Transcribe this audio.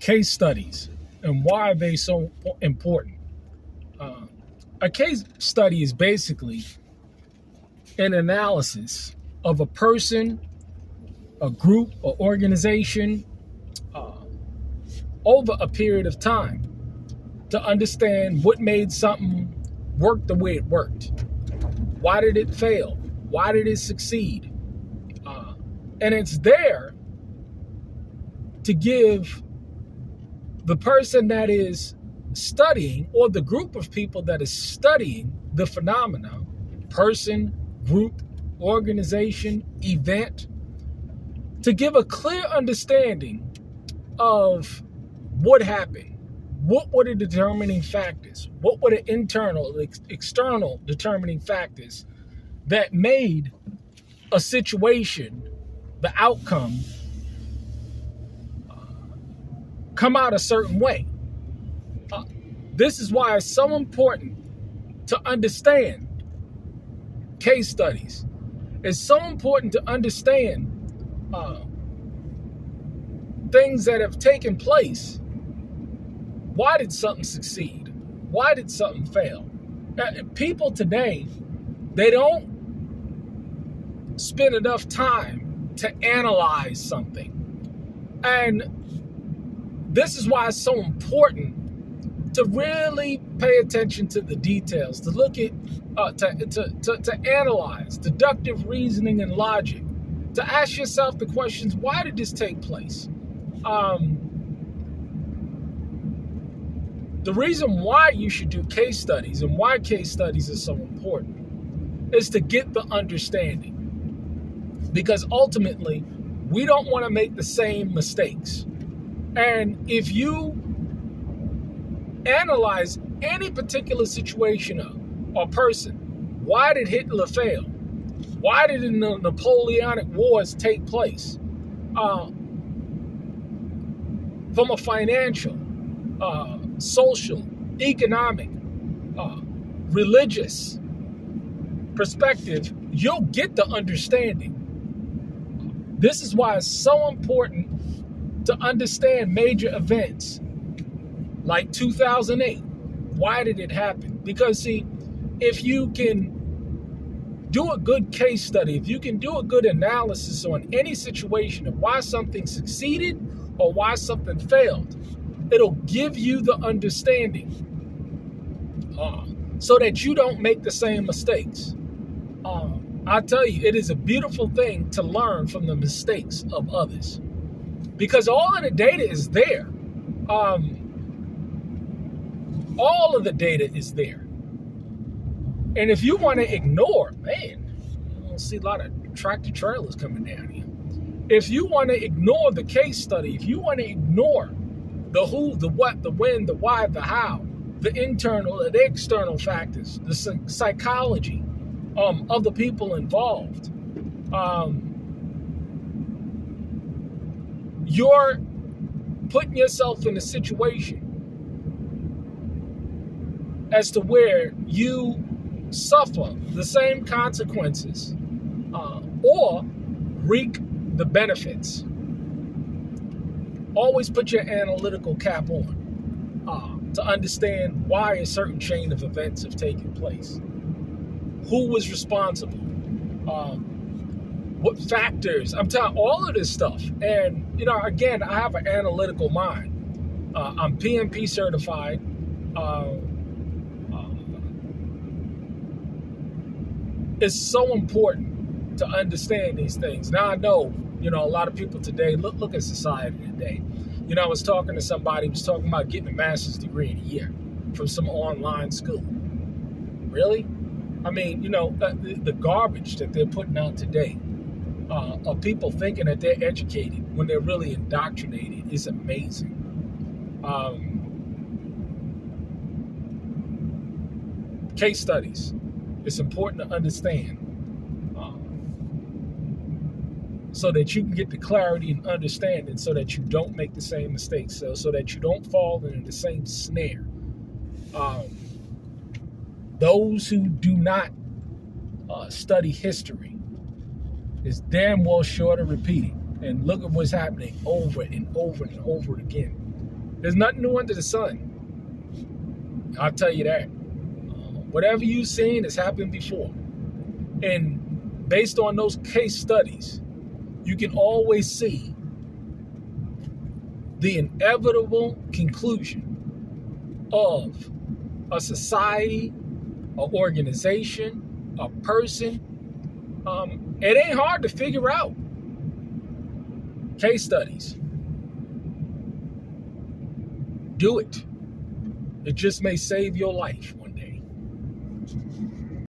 case studies and why are they so important. A case study is basically an analysis of a person, a group, or organization over a period of time to understand what made something work the way it worked. Why did it fail? Why did it succeed? And it's there to give the person that is studying, or the group of people that is studying the phenomena, person, group, organization, event, to give a clear understanding of what happened. What were the determining factors? What were the internal, external determining factors that made a situation, the outcome, come out a certain way? This is why it's so important to understand case studies. It's so important to understand things that have taken place. Why did something succeed? Why did something fail? People today, they don't spend enough time to analyze something. And this is why it's so important to really pay attention to the details, to look at, to analyze, deductive reasoning and logic, to ask yourself the questions, why did this take place? The reason why you should do case studies and why case studies are so important is to get the understanding. Because ultimately, we don't want to make the same mistakes. And if you analyze any particular situation or person, why did Hitler fail? Why did the Napoleonic Wars take place? From a financial, social, economic, religious perspective, you'll get the understanding. This is why it's so important to understand major events like 2008. Why did it happen? Because see, if you can do a good case study, if you can do a good analysis on any situation of why something succeeded or why something failed, it'll give you the understanding so that you don't make the same mistakes. I tell you, it is a beautiful thing to learn from the mistakes of others, because all of the data is there. All of the data is there. And if you want to ignore, man, I don't see a lot of tractor trailers coming down here. If you want to ignore the case study, if you want to ignore the who, the what, the when, the why, the how, the internal and external factors, the psychology of the people involved, you're putting yourself in a situation as to where you suffer the same consequences or reap the benefits. Always put your analytical cap on to understand why a certain chain of events have taken place. Who was responsible? What factors? I'm telling all of this stuff. And, again, I have an analytical mind. I'm PMP certified. It's so important to understand these things. Now I know, a lot of people today, look at society today. I was talking to somebody who was talking about getting a master's degree in a year from some online school. Really? I mean, the garbage that they're putting out today of people thinking that they're educated when they're really indoctrinated is amazing. Case studies. It's important to understand so that you can get the clarity and understanding so that you don't make the same mistakes, so that you don't fall into the same snare. Those who do not study history is damn well sure to repeat it. And look at what's happening over and over and over again. There's nothing new under the sun. I'll tell you that. Whatever you've seen has happened before. And based on those case studies, you can always see the inevitable conclusion of a society, an organization, a person. It ain't hard to figure out. Case studies. Do it. It just may save your life.